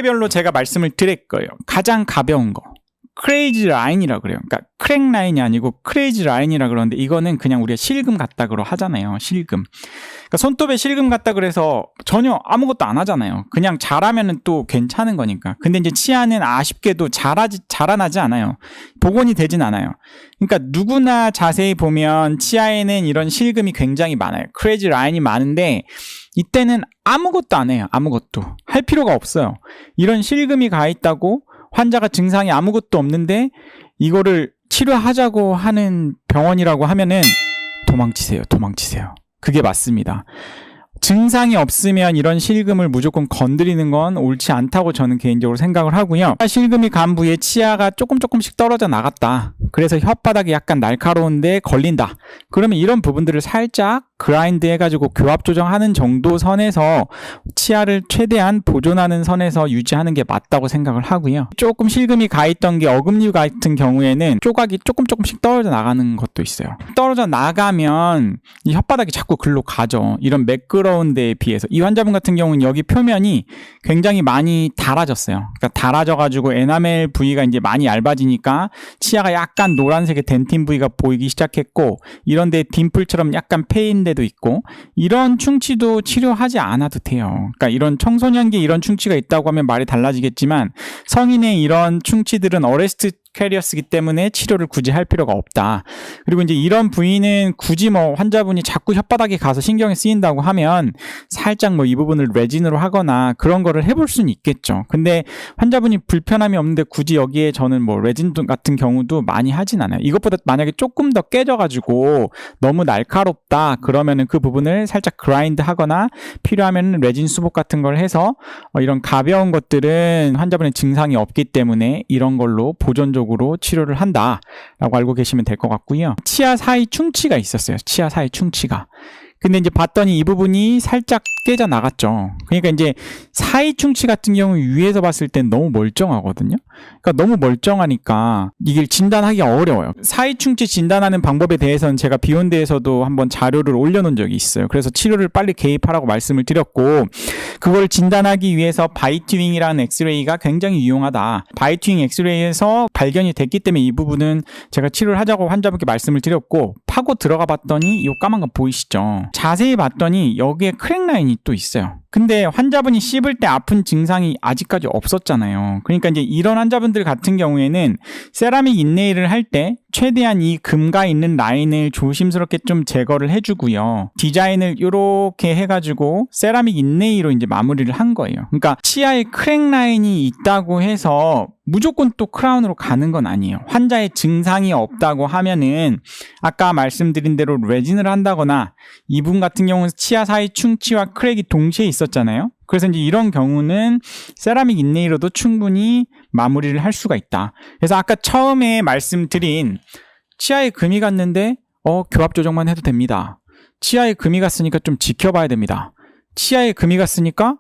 별로 제가 말씀을 드릴 거예요. 가장 가벼운 거. 크레이지 라인이라 그래요. 그러니까 크랙 라인이 아니고 크레이지 라인이라 그러는데 이거는 그냥 우리가 실금 같다고 하잖아요. 실금. 그러니까 손톱에 실금 같다 그래서 전혀 아무것도 안 하잖아요. 그냥 잘하면은 또 괜찮은 거니까. 근데 이제 치아는 아쉽게도 자라나지 않아요. 복원이 되진 않아요. 그러니까 누구나 자세히 보면 치아에는 이런 실금이 굉장히 많아요. 크레이지 라인이 많은데 이때는 아무것도 안 해요. 아무것도. 할 필요가 없어요. 이런 실금이 가 있다고 환자가 증상이 아무것도 없는데 이거를 치료하자고 하는 병원이라고 하면은 도망치세요. 도망치세요. 그게 맞습니다. 증상이 없으면 이런 실금을 무조건 건드리는 건 옳지 않다고 저는 개인적으로 생각을 하고요. 실금이 간 부위에 치아가 조금씩 떨어져 나갔다. 그래서 혓바닥이 약간 날카로운데 걸린다. 그러면 이런 부분들을 살짝 그라인드 해가지고 교합 조정하는 정도 선에서 치아를 최대한 보존하는 선에서 유지하는 게 맞다고 생각을 하고요. 조금 실금이 가 있던 게 어금니 같은 경우에는 조각이 조금씩 떨어져 나가는 것도 있어요. 떨어져 나가면 이 혓바닥이 자꾸 글로 가죠. 이런 매끄러운 데에 비해서. 이 환자분 같은 경우는 여기 표면이 굉장히 많이 닳아졌어요. 그러니까 닳아져가지고 에나멜 부위가 이제 많이 얇아지니까 치아가 약간 노란색의 덴틴 부위가 보이기 시작했고 이런 데 딤플처럼 약간 패인 데도 있고 이런 충치도 치료하지 않아도 돼요. 그러니까 이런 청소년기에 이런 충치가 있다고 하면 말이 달라지겠지만 성인의 이런 충치들은 어레스트 캐리어스기 때문에 치료를 굳이 할 필요가 없다. 그리고 이제 이런 부위는 굳이 뭐 환자분이 자꾸 혓바닥에 가서 신경이 쓰인다고 하면 살짝 뭐 이 부분을 레진으로 하거나 그런 거를 해볼 수는 있겠죠. 근데 환자분이 불편함이 없는데 굳이 여기에 저는 뭐 레진 같은 경우도 많이 하진 않아요. 이것보다 만약에 조금 더 깨져가지고 너무 날카롭다 그러면은 그 부분을 살짝 그라인드 하거나 필요하면 레진 수복 같은 걸 해서 이런 가벼운 것들은 환자분의 증상이 없기 때문에 이런 걸로 보존적으로 치료를 한다라고 알고 계시면 될 것 같고요. 치아 사이 충치가 있었어요. 치아 사이 충치가. 근데 이제 봤더니 이 부분이 살짝 깨져 나갔죠. 그러니까 이제 사이 충치 같은 경우 위에서 봤을 땐 너무 멀쩡하거든요. 그러니까 너무 멀쩡하니까 이게 진단하기 어려워요. 사이 충치 진단하는 방법에 대해서는 제가 비욘드에서도 한번 자료를 올려놓은 적이 있어요. 그래서 치료를 빨리 개입하라고 말씀을 드렸고 그걸 진단하기 위해서 바이트윙이라는 엑스레이가 굉장히 유용하다. 바이트윙 엑스레이에서 발견이 됐기 때문에 이 부분은 제가 치료를 하자고 환자분께 말씀을 드렸고 파고 들어가 봤더니 이 까만 거 보이시죠? 자세히 봤더니 여기에 크랙 라인이 또 있어요. 근데 환자분이 씹을 때 아픈 증상이 아직까지 없었잖아요. 그러니까 이제 이런 환자분들 같은 경우에는 세라믹 인네일을 할 때 최대한 이 금가 있는 라인을 조심스럽게 좀 제거를 해주고요. 디자인을 이렇게 해가지고 세라믹 인네일로 이제 마무리를 한 거예요. 그러니까 치아에 크랙 라인이 있다고 해서 무조건 또 크라운으로 가는 건 아니에요. 환자의 증상이 없다고 하면은 아까 말씀드린 대로 레진을 한다거나 이분 같은 경우는 치아 사이 충치와 크랙이 동시에 있었잖아요. 그래서 이제 이런 경우는 세라믹 인네일로도 충분히 마무리를 할 수가 있다. 그래서 아까 처음에 말씀드린 치아에 금이 갔는데 교합 조정만 해도 됩니다. 치아에 금이 갔으니까 좀 지켜봐야 됩니다. 치아에 금이 갔으니까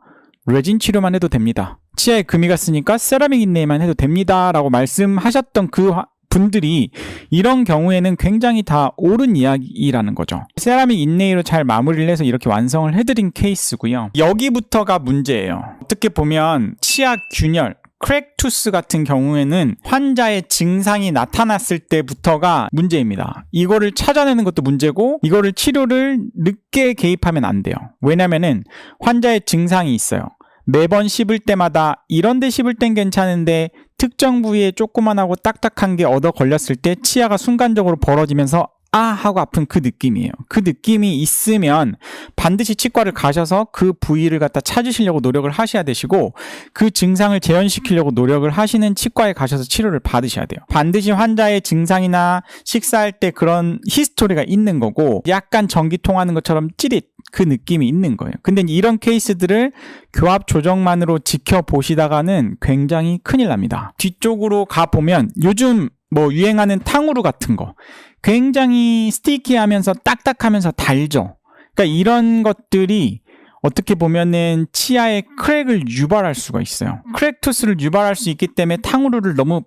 레진 치료만 해도 됩니다. 치아에 금이 갔으니까 세라믹 인네일만 해도 됩니다. 라고 말씀하셨던 그 분들이 이런 경우에는 굉장히 다 옳은 이야기라는 거죠. 세라믹 인네일로 잘 마무리를 해서 이렇게 완성을 해드린 케이스고요. 여기부터가 문제예요. 어떻게 보면 치아 균열, 크랙투스 같은 경우에는 환자의 증상이 나타났을 때부터가 문제입니다. 이거를 찾아내는 것도 문제고 이거를 치료를 늦게 개입하면 안 돼요. 왜냐면은 환자의 증상이 있어요. 매번 씹을 때마다 이런 데 씹을 땐 괜찮은데 특정 부위에 조그만하고 딱딱한 게 얻어 걸렸을 때 치아가 순간적으로 벌어지면서 아 하고 아픈 그 느낌이에요. 그 느낌이 있으면 반드시 치과를 가셔서 그 부위를 갖다 찾으시려고 노력을 하셔야 되시고 그 증상을 재현시키려고 노력을 하시는 치과에 가셔서 치료를 받으셔야 돼요. 반드시 환자의 증상이나 식사할 때 그런 히스토리가 있는 거고 약간 전기 통하는 것처럼 찌릿 그 느낌이 있는 거예요. 근데 이런 케이스들을 교합 조정만으로 지켜보시다가는 굉장히 큰일 납니다. 뒤쪽으로 가보면 요즘 뭐 유행하는 탕후루 같은 거 굉장히 스티키하면서 딱딱하면서 달죠. 그러니까 이런 것들이 어떻게 보면은 치아의 크랙을 유발할 수가 있어요. 크랙 투스를 유발할 수 있기 때문에 탕후루를 너무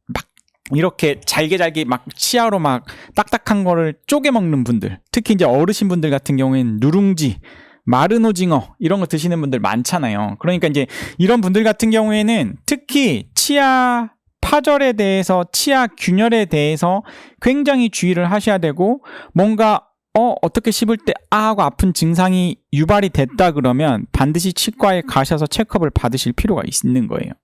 막 이렇게 잘게 막 치아로 막 딱딱한 거를 쪼개 먹는 분들, 특히 이제 어르신 분들 같은 경우에는 누룽지 마른 오징어 이런 거 드시는 분들 많잖아요. 그러니까 이제 이런 분들 같은 경우에는 특히 치아 파절에 대해서, 치아 균열에 대해서 굉장히 주의를 하셔야 되고, 뭔가 어떻게 씹을 때 하고 아픈 증상이 유발이 됐다 그러면 반드시 치과에 가셔서 체크업을 받으실 필요가 있는 거예요.